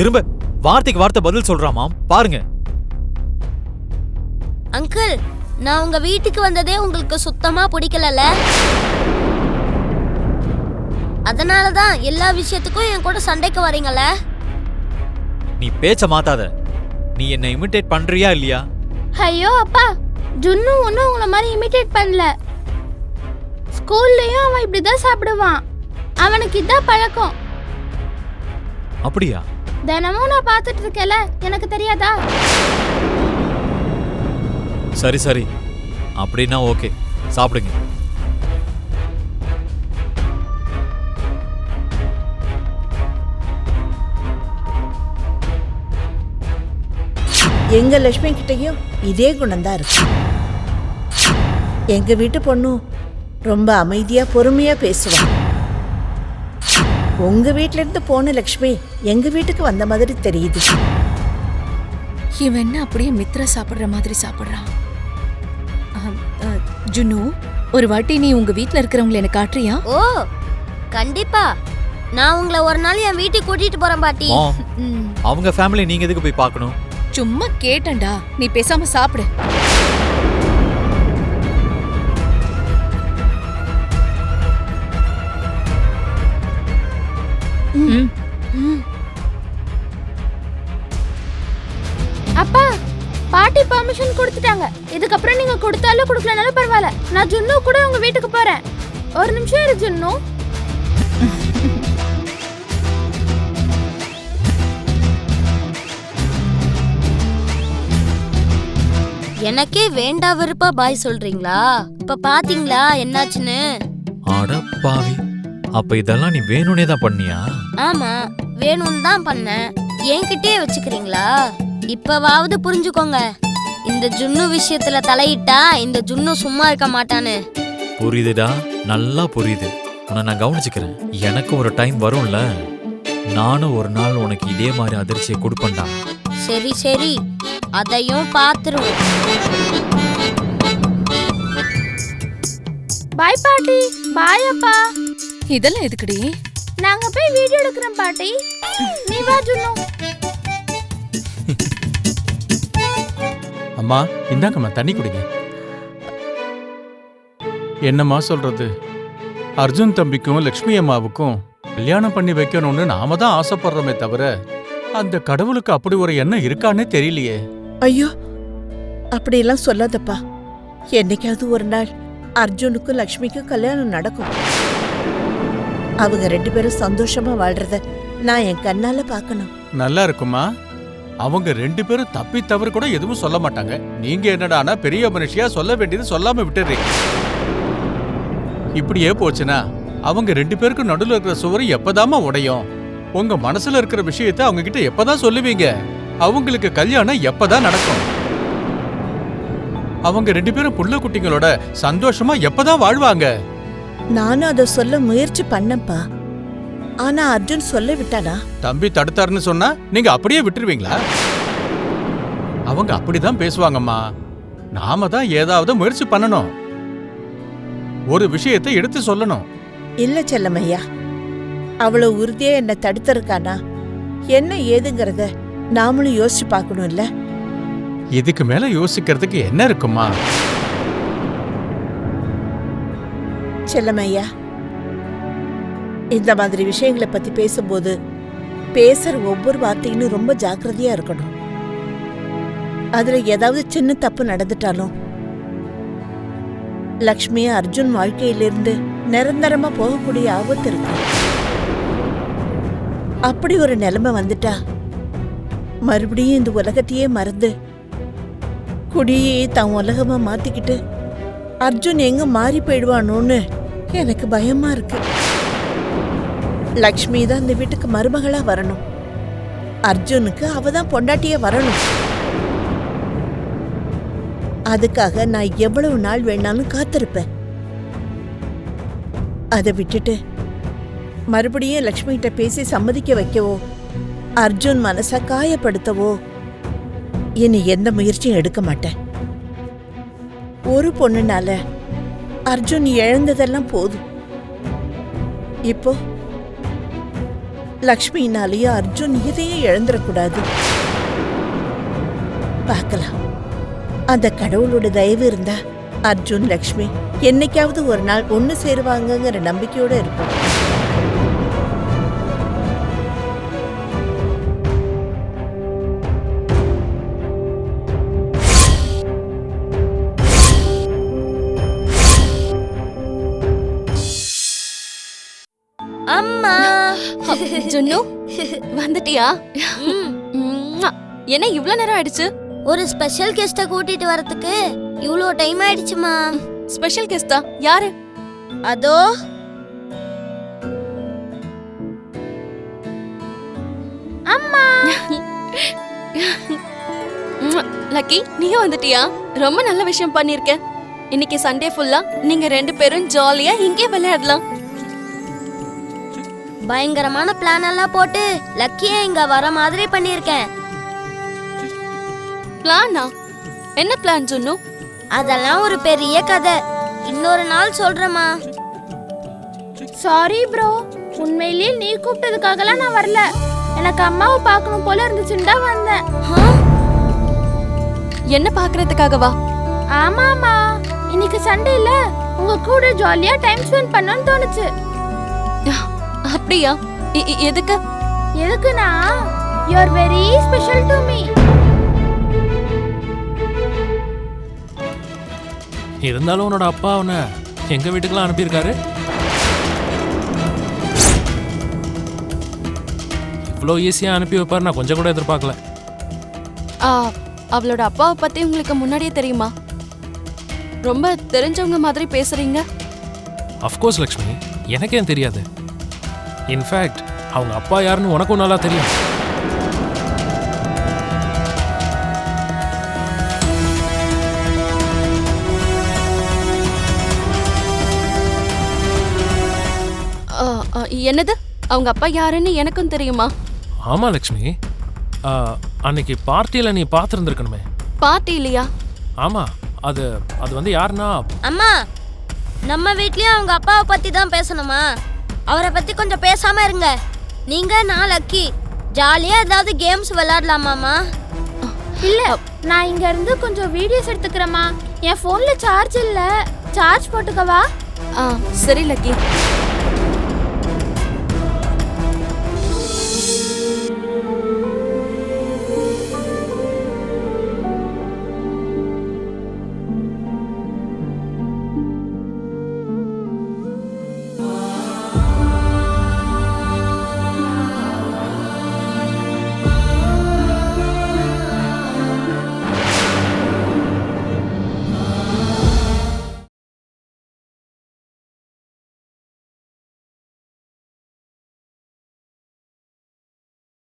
திரும்ப வார்த்தைக்கு வார்த்தை பதில் சொல்றாமாம். பாருங்க அங்கிள், நான் உங்க வீட்டுக்கு வந்ததே உங்களுக்கு சுத்தமா பிடிக்கலல. அதனாலதான் எல்லா விஷயத்துக்கும் என் கூட சண்டைக்கு வரீங்கல்ல. நீ பேச்ச மாத்தாத. நீ என்ன இமிட்டேட் பண்றியா இல்லையா? ஐயோ அப்பா, ஜுன்னு ஒன்னும் உங்களை மாதிரி இமிட்டேட் பண்ணல. ஸ்கூல்லயும் அவன் இப்படிதான் சாப்பிடுவான். அவனுக்கு இதான் பழக்கம். அப்படியா? தினமும் நான் பார்த்துட்டு இருக்கேல, எனக்கு தெரியாதா? சரி சரி, அப்படின்னா ஓகே, சாப்பிடுங்க. எங்க லட்சுமி கிட்டையும் இதே குணம்தான் இருக்கு. எங்க வீட்டு பொண்ணும் ரொம்ப அமைதியா பொறுமையா பேசுவான். உங்க வீட்ல இருந்து போன லட்சுமி எங்க வீட்டுக்கு வந்த மாதிரி தெரியுது. இவன் என்ன அப்படியே மித்ரா சாப்பிடுற மாதிரி சாப்பிடுறான். ஜுனு, ஒரு வாட்டி நீ உங்க வீட்ல இருக்கிறவங்களை எனக்கு காட்டுறியா? ஓ கண்டிப்பா, நான் உங்களை ஒரு நாள் என் வீட்டுக்கு கூட்டிட்டு போறேன் பாட்டி. அவங்க ஃபேமிலி நீங்க எதுக்கு போய் பார்க்கணும்? சும்மா கேட்டேன்டா, நீ பேசாம சாப்பிடு. அப்பா, பாட்டி பர்மிஷன் கொடுத்துட்டாங்க. இதுக்கப்புறம் நீங்க கொடுத்தாலும் கொடுக்கலனாலும் பரவாயில்ல. நான் ஜுன்னு கூட உங்க வீட்டுக்கு போறேன். ஒரு நிமிஷம் இரு ஜுன்னு. எனக்கே வேண்டா வெறுப்பா பாய் சொல்றீங்களா? இப்ப பாத்தீங்களா என்னாச்சுன்னு? அட பாவி, அப்ப இதெல்லாம் நீ வேணும்னே தான் பண்ணியா? ஆமா, வேணும்னு தான் பண்ணேன். என்கிட்டயே வச்சுக்கிறீங்களா? இப்பவாவது புரிஞ்சுக்கோங்க, இந்த ஜுன்னு விஷயத்துல தலையிட்டா இந்த ஜுன்னு சும்மா இருக்க மாட்டான்னு. புரியுதுடா, நல்லா புரியுது. உன்னை நான் கவனிச்சுக்கிறேன். எனக்கு ஒரு டைம் வரும்ல, நானும் ஒரு நாள் உனக்கு இதே மாதிரி அதிர்ச்சியை கொடுப்பேன்டா. சரி சரி, அதையும் பாத்துருவோம். பாய் பாட்டி. பாய் அப்பா. இதெல்லாம் எதுக்குடி? நாங்க போய் வீடியோ எடுக்கிறோம் பாட்டி. நீ வா ஜுன்னு. அம்மா, இந்தாங்கம்மா தண்ணி குடிங்க. என்னம்மா சொல்றது, அர்ஜுன் தம்பிக்கும் லக்ஷ்மி அம்மாவுக்கும் கல்யாணம் பண்ணி வைக்கணும்னு நாம தான் ஆசைப்படுறோமே தவிர அந்த கடவுளுக்கு அப்படி ஒரு எண்ணம் இருக்கானே தெரியலையே. ஐயோ, அப்படியெல்லாம் சொல்லாதப்பா. என்னைக்காவது ஒரு நாள் அர்ஜுனுக்கும் லக்ஷ்மிக்கும் கல்யாணம் நடக்கும். அவங்க 2 பேரும் சந்தோஷமா வாழ்றத நான் என் கண்ணால பார்க்கணும். நல்லா இருக்குமா? அவங்க 2 பேரும் தப்பி தவறு கூட எதுவும் சொல்ல மாட்டாங்க. நீங்க என்னடானா பெரிய மனுஷியா சொல்ல வேண்டியது சொல்லாம விட்டுறீங்க. இப்படியே போச்சுன்னா அவங்க 2 பேருக்கும் நடுவில் இருக்கிற சுவரு எப்பதாமா உடையும்? உங்க மனசுல இருக்கிற விஷயத்தை அவங்க கிட்ட எப்பதான் சொல்லுவீங்க? அவங்களுக்கு கல்யாணம் எப்பதான் நடக்கும்? அவங்க 2 பேரும் புள்ள குட்டிங்களோட சந்தோஷமா எப்பதான் வாழ்வாங்க? நானும் அதை சொல்ல முயற்சி பண்ணப்பா. ஆனா அர்ஜுன் சொல்ல விட்டானா? தம்பி தடுத்தாருன்னு சொன்னா நீங்க அப்படியே விட்டுருவீங்களா? அவங்க அப்படிதான் பேசுவாங்கம்மா. நாம தான் ஏதாவது முயற்சி பண்ணணும், ஒரு விஷயத்தை எடுத்து சொல்லணும். இல்ல செல்லமையா, அவ்வளவு உறுதியா என்ன தடுத்திருக்கானா என்ன ஏதுங்கிறத நாமளும் யோசிச்சு பார்க்கணும் இல்ல? இதுக்கு மேல யோசிக்கிறதுக்கு என்ன இருக்குமா? செல்லமையா, இந்த மாதிரி விஷயங்களை பத்தி பேசும்போது பேசுற ஒவ்வொரு வார்த்தையும் ரொம்ப ஜாக்கிரதையா இருக்கணும். அதுல ஏதாவது சின்ன தப்பு நடந்துட்டாலும் லக்ஷ்மி அர்ஜுன் வாழ்க்கையிலிருந்து நிரந்தரமா போகக்கூடிய ஆபத்து இருக்கு. அப்படி ஒரு நிலைமை வந்துட்டா மறுபடியும் இந்த உலகத்தையே மறந்து குடியே தான் உலகமா மாத்திக்கிட்டு அர்ஜுன் எங்க மாறி போயிடுவானோன்னு எனக்கு பயமா இருக்கு. லக்ஷ்மி தான் இந்த வீட்டுக்கு மருமகளா வரணும். அர்ஜுனுக்கு அவதான் பொண்டாட்டியா வரணும். அதுக்காக நான் எவ்வளவு நாள் வேணாலும் காத்திருப்பேன். அதை விட்டுட்டு மறுபடியும் லக்ஷ்மி கிட்ட பேசி சம்மதிக்க வைக்கவோ அர்ஜுன் மனச காயப்படுத்தவோ இனி எந்த முயற்சியும் எடுக்க மாட்டேன். ஒரு பொண்ணுனால அர்ஜுன் இழந்ததெல்லாம் போதும். இப்போ லக்ஷ்மினாலேயும் அர்ஜுன் இதையே இழந்துடக்கூடாது. பார்க்கலாம். அந்த கடவுளோட தயவு இருந்தா அர்ஜுன் லக்ஷ்மி என்னைக்காவது ஒரு நாள் ஒண்ணு சேருவாங்கங்கிற நம்பிக்கையோட இருக்கும். அம்மா ஜுன்னு வந்துட்டியா? என்ன இவ்ளோ நேரம் ஆயிடுச்சு? ஒரு ஸ்பெஷல் கெஸ்ட கூட்டிட்டு வரதுக்கு இவ்ளோ டைம் ஆயிடுச்சுமா. ஸ்பெஷல் கெஸ்டா? யாரு? அதோ அம்மா. லக்கி, நீயும் வந்துட்டியா? ரொம்ப நல்ல விஷயம் பண்ணிருக்க. இன்னைக்கு சண்டே ஃபுல்லா நீங்க 2 பேரும் ஜாலியா இங்கே விளையாடலாம். பயங்கரமான பிளான் எல்லாம் போட்டு லக்கியே இங்க வர மாதிரி பண்ணிருக்கேன். பிளானா? என்ன பிளான் ஜுன்னு? அதெல்லாம் ஒரு பெரிய கதை, இன்னொரு நாள் சொல்றேம்மா. சாரி ப்ரோ, உண்மையிலேயே நீ கூப்பிட்டதுக்காகலாம் நான் வரல. எனக்கு அம்மாவை பார்க்கணும் போல இருந்துச்சுன்னு தான் வந்தேன். என்ன பாக்குறதுக்காகவா? ஆமாமா, இன்னைக்கு சண்டே இல்ல, உங்க கூட ஜாலியா டைம் ஸ்பெண்ட் பண்ணணும்னு தோணுச்சு. அப்படியா? எதுக்கு? எதுக்குனா you are very special to me. இருந்தாலும் உன்னோட அப்பா அவனை எங்க வீட்டுக்கெல்லாம் அனுப்பியிருக்காரு. இவ்வளோ ஈஸியா அனுப்பி வைப்பாரு நான் கொஞ்சம் கூட எதிர்பார்க்கல. அவளோட அப்பாவை பத்தி உங்களுக்கு முன்னாடியே தெரியுமா? ரொம்ப தெரிஞ்சவங்க மாதிரி பேசுறீங்க. அஃப்கோர்ஸ் லக்ஷ்மி, எனக்கே தெரியாது. இன்ஃபேக்ட் அவங்க அப்பா யாருன்னு உனக்கும் நல்லா தெரியும். என்னது? அவங்க அப்பா யாருன்னு எனக்கும் தெரியுமா? ஆமா லக்ஷ்மி, அன்னைக்கு பார்ட்டியில நீ பார்த்துருந்துருக்கணுமே. பார்ட்டி இல்லையா? ஆமா, அது வந்து யாருன்னா, அம்மா, நம்ம வீட்லயும் அவங்க அப்பாவை பத்தி தான் பேசணுமா? அவரை பத்தி கொஞ்சம் பேசாம இருங்க. நீங்க நான் லக்கி ஜாலியா ஏதாவது கேம்ஸ் விளையாடலாமாமா? இல்ல, நான் இங்க இருந்து கொஞ்சம் வீடியோஸ் எடுத்துக்கிறேம்மா. என் போன்ல சார்ஜ் இல்ல, சார்ஜ் போட்டுக்கவா? சரி லக்கி.